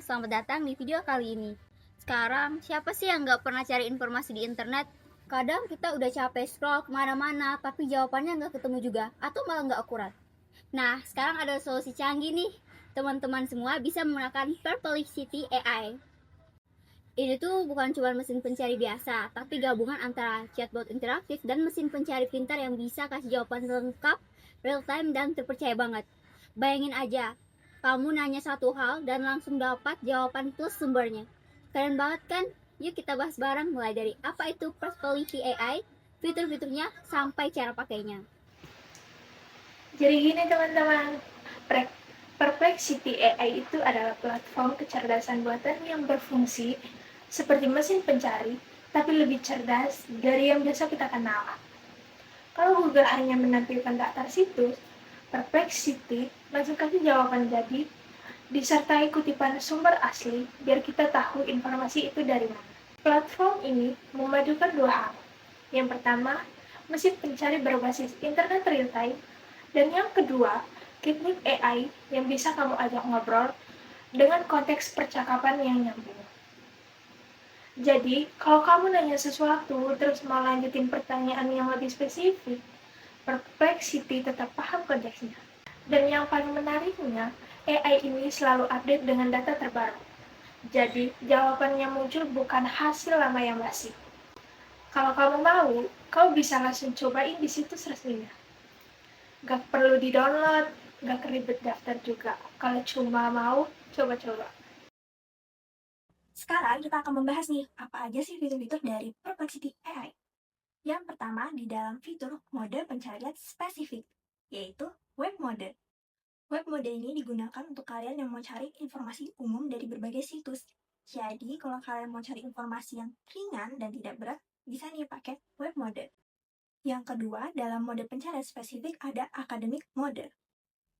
selamat datang di video kali ini. Sekarang, siapa sih yang nggak pernah cari informasi di internet? Kadang kita udah capek scroll kemana-mana, tapi jawabannya nggak ketemu juga, atau malah nggak akurat. Nah, sekarang ada solusi canggih nih. Teman-teman semua bisa menggunakan Perplexity AI. Ini tuh bukan cuma mesin pencari biasa, tapi gabungan antara chatbot interaktif dan mesin pencari pintar yang bisa kasih jawaban lengkap, real time, dan terpercaya banget. Bayangin aja, kamu nanya satu hal dan langsung dapat jawaban plus sumbernya. Keren banget kan? Yuk kita bahas bareng mulai dari apa itu Perplexity AI, fitur-fiturnya, sampai cara pakainya. Jadi gini teman-teman, Perplexity AI itu adalah platform kecerdasan buatan yang berfungsi seperti mesin pencari, tapi lebih cerdas dari yang biasa kita kenal. Kalau Google hanya menampilkan daftar situs, Perplexity langsung kasih jawaban jadi, disertai kutipan sumber asli biar kita tahu informasi itu dari mana. Platform ini memadukan dua hal. Yang pertama, mesin pencari berbasis internet real time, dan yang kedua, teknik AI yang bisa kamu ajak ngobrol dengan konteks percakapan yang nyambung. Jadi, kalau kamu nanya sesuatu terus mau lanjutin pertanyaan yang lebih spesifik, Perplexity tetap paham konteksnya. Dan yang paling menariknya, AI ini selalu update dengan data terbaru. Jadi, jawaban yang muncul bukan hasil lama yang basi. Kalau kamu mau, kamu bisa langsung cobain di situs resminya. Gak perlu di-download, gak keribet daftar juga. Kalau cuma mau, coba-coba. Sekarang kita akan membahas nih, apa aja sih fitur-fitur dari Perplexity AI. Yang pertama, di dalam fitur mode pencarian spesifik, yaitu web mode. Web mode ini digunakan untuk kalian yang mau cari informasi umum dari berbagai situs. Jadi, kalau kalian mau cari informasi yang ringan dan tidak berat, bisa nih pakai web mode. Yang kedua, dalam mode pencarian spesifik ada academic mode.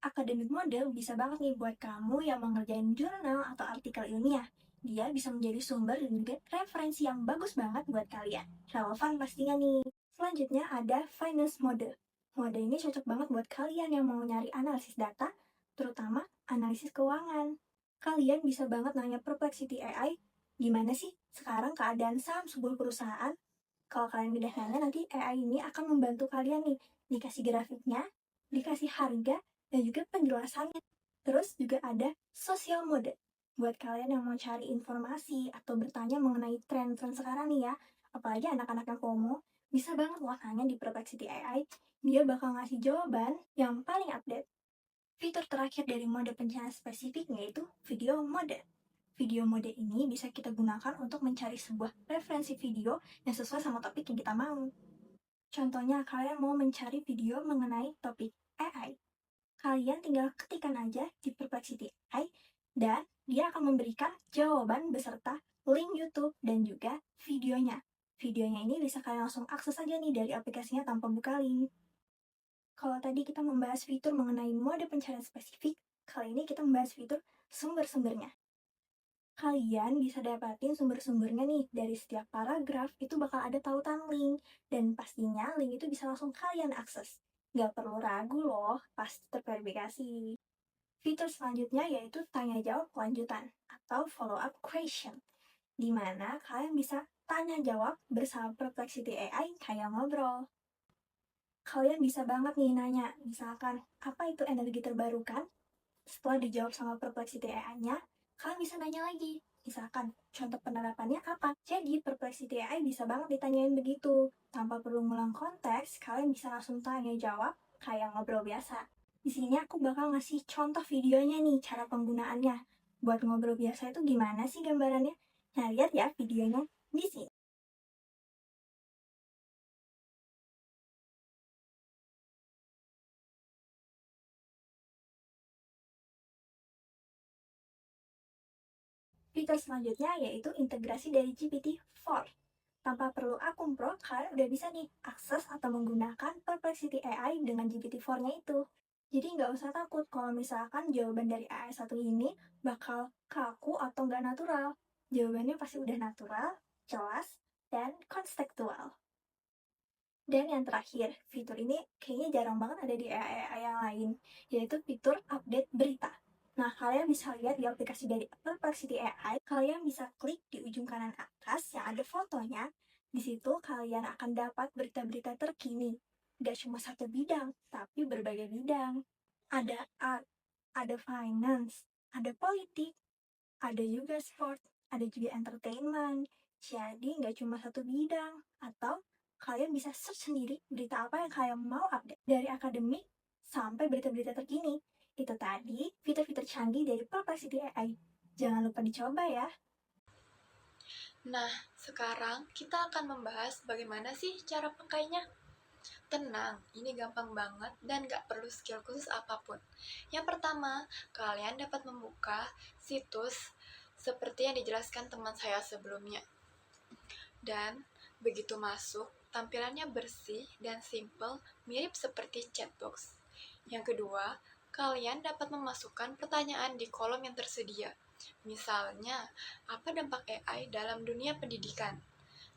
Academic mode bisa banget nih buat kamu yang mengerjain jurnal atau artikel ilmiah. Dia bisa menjadi sumber dan juga referensi yang bagus banget buat kalian. Relevan pastinya nih. Selanjutnya ada finance mode. Mode ini cocok banget buat kalian yang mau nyari analisis data, terutama analisis keuangan. Kalian bisa banget nanya Perplexity AI, gimana sih sekarang keadaan saham sebuah perusahaan? Kalau kalian udah nanya, nanti AI ini akan membantu kalian nih. Dikasih grafiknya, dikasih harga, dan juga penjelasannya. Terus juga ada social mode. Buat kalian yang mau cari informasi atau bertanya mengenai tren-tren sekarang nih ya, apalagi anak-anak yang FOMO, bisa banget loh nanya di Perplexity AI. Dia bakal ngasih jawaban yang paling update. Fitur terakhir dari mode pencarian spesifik yaitu video mode. Video mode ini bisa kita gunakan untuk mencari sebuah referensi video yang sesuai sama topik yang kita mau. Contohnya, kalian mau mencari video mengenai topik AI. Kalian tinggal ketikkan aja di Perplexity AI, dan dia akan memberikan jawaban beserta link YouTube dan juga videonya. Videonya ini bisa kalian langsung akses aja nih dari aplikasinya tanpa buka link. Kalau tadi kita membahas fitur mengenai mode pencarian spesifik, kali ini kita membahas fitur sumber-sumbernya. Kalian bisa dapatin sumber-sumbernya nih dari setiap paragraf, itu bakal ada tautan link, dan pastinya link itu bisa langsung kalian akses. Nggak perlu ragu loh, pasti terverifikasi. Fitur selanjutnya yaitu tanya jawab lanjutan atau follow up question, di mana kalian bisa tanya jawab bersama Perplexity AI kayak ngobrol. Kalian bisa banget nih nanya, misalkan apa itu energi terbarukan? Setelah dijawab sama Perplexity AI-nya, kalian bisa nanya lagi. Misalkan, contoh penerapannya apa? Jadi, Perplexity AI bisa banget ditanyain begitu. Tanpa perlu ngulang konteks, kalian bisa langsung tanya jawab kayak ngobrol biasa. Di sini aku bakal ngasih contoh videonya nih, cara penggunaannya. Buat ngobrol biasa itu gimana sih gambarannya? Nah, lihat ya videonya di sini. Fitur selanjutnya yaitu integrasi dari GPT-4. Tanpa perlu akun Pro, kalian udah bisa nih akses atau menggunakan Perplexity AI dengan GPT-4-nya itu. Jadi nggak usah takut kalau misalkan jawaban dari AI 1 ini bakal kaku atau nggak natural. Jawabannya pasti udah natural, jelas, dan kontekstual. Dan yang terakhir, fitur ini kayaknya jarang banget ada di AI yang lain, yaitu fitur update berita. Nah, kalian bisa lihat di aplikasi dari Perplexity AI, kalian bisa klik di ujung kanan atas yang ada fotonya. Di situ kalian akan dapat berita-berita terkini. Gak cuma satu bidang, tapi berbagai bidang. Ada art, ada finance, ada politik, ada juga sport, ada juga entertainment. Jadi nggak cuma satu bidang. Atau kalian bisa search sendiri berita apa yang kalian mau update. Dari akademik sampai berita-berita terkini. Itu tadi fitur-fitur canggih dari Perplexity AI. Jangan lupa dicoba ya. Nah, sekarang kita akan membahas bagaimana sih cara pakainya. Tenang, ini gampang banget dan gak perlu skill khusus apapun. Yang pertama, kalian dapat membuka situs seperti yang dijelaskan teman saya sebelumnya. Dan begitu masuk, tampilannya bersih dan simple, mirip seperti chatbox. Yang kedua, kalian dapat memasukkan pertanyaan di kolom yang tersedia. Misalnya, apa dampak AI dalam dunia pendidikan?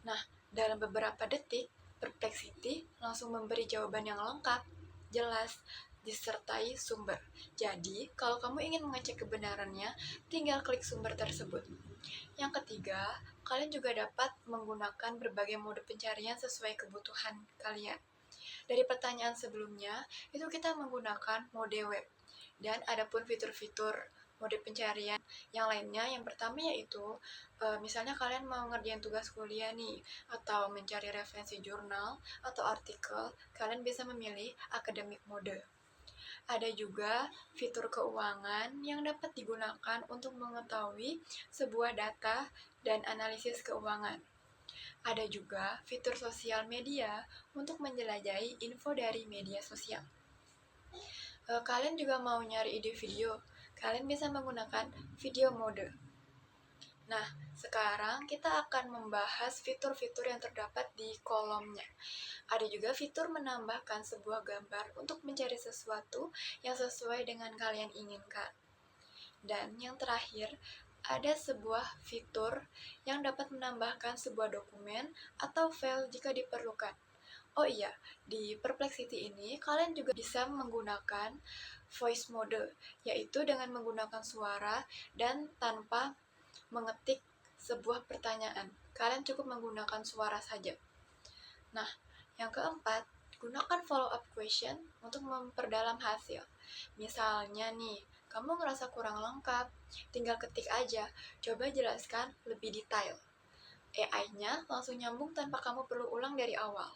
Nah, dalam beberapa detik, Perplexity langsung memberi jawaban yang lengkap, jelas, disertai sumber. Jadi, kalau kamu ingin mengecek kebenarannya, tinggal klik sumber tersebut. Yang ketiga, kalian juga dapat menggunakan berbagai mode pencarian sesuai kebutuhan kalian. Dari pertanyaan sebelumnya, itu kita menggunakan mode web. Dan adapun fitur-fitur mode pencarian yang lainnya, yang pertama yaitu misalnya kalian mau ngerjain tugas kuliah nih, atau mencari referensi jurnal atau artikel, kalian bisa memilih academic mode. Ada juga fitur keuangan yang dapat digunakan untuk mengetahui sebuah data dan analisis keuangan. Ada juga fitur sosial media untuk menjelajahi info dari media sosial. Kalian juga mau nyari ide video, kalian bisa menggunakan video mode. Nah, sekarang kita akan membahas fitur-fitur yang terdapat di kolomnya. Ada juga fitur menambahkan sebuah gambar untuk mencari sesuatu yang sesuai dengan kalian inginkan. Dan yang terakhir, ada sebuah fitur yang dapat menambahkan sebuah dokumen atau file jika diperlukan. Oh iya, di Perplexity ini kalian juga bisa menggunakan voice mode, yaitu dengan menggunakan suara dan tanpa mengetik sebuah pertanyaan. Kalian cukup menggunakan suara saja. Nah, yang keempat, gunakan follow-up question untuk memperdalam hasil. Misalnya nih, kamu ngerasa kurang lengkap, tinggal ketik aja, coba jelaskan lebih detail. AI-nya langsung nyambung tanpa kamu perlu ulang dari awal.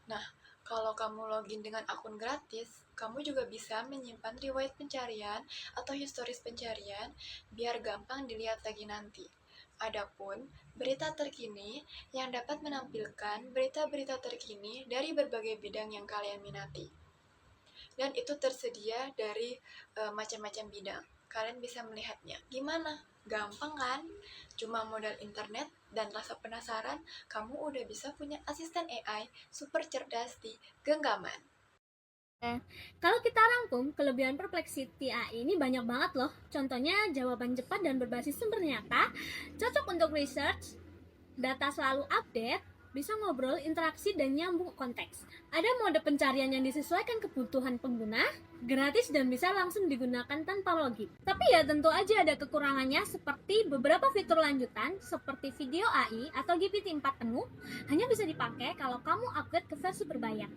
Nah, kalau kamu login dengan akun gratis, kamu juga bisa menyimpan riwayat pencarian atau historis pencarian biar gampang dilihat lagi nanti. Adapun berita terkini yang dapat menampilkan berita-berita terkini dari berbagai bidang yang kalian minati. Dan itu tersedia dari macam-macam bidang. Kalian bisa melihatnya. Gimana? Gampang kan? Cuma modal internet dan rasa penasaran, kamu udah bisa punya asisten AI super cerdas di genggaman. Kalau kita rangkum, kelebihan Perplexity AI ini banyak banget loh. Contohnya jawaban cepat dan berbasis sumber nyata, cocok untuk research, data selalu update, bisa ngobrol, interaksi, dan nyambung konteks. Ada mode pencarian yang disesuaikan kebutuhan pengguna, gratis dan bisa langsung digunakan tanpa login. Tapi ya tentu aja ada kekurangannya seperti beberapa fitur lanjutan seperti video AI atau GPT-4 penuh hanya bisa dipakai kalau kamu upgrade ke versi berbayar.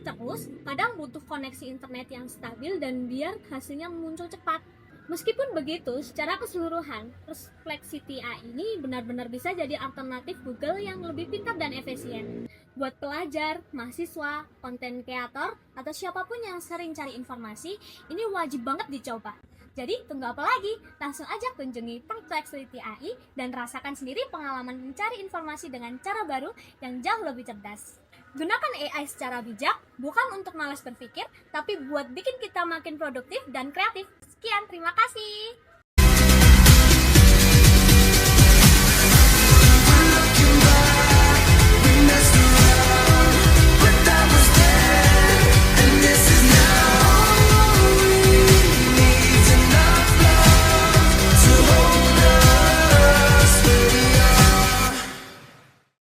Terus, kadang butuh koneksi internet yang stabil dan biar hasilnya muncul cepat. Meskipun begitu, secara keseluruhan, Perplexity AI ini benar-benar bisa jadi alternatif Google yang lebih pintar dan efisien. Buat pelajar, mahasiswa, konten kreator, atau siapapun yang sering cari informasi, ini wajib banget dicoba. Jadi, tunggu apa lagi? Langsung aja kunjungi Perplexity AI dan rasakan sendiri pengalaman mencari informasi dengan cara baru yang jauh lebih cerdas. Gunakan AI secara bijak, bukan untuk malas berpikir, tapi buat bikin kita makin produktif dan kreatif. Sekian, terima kasih.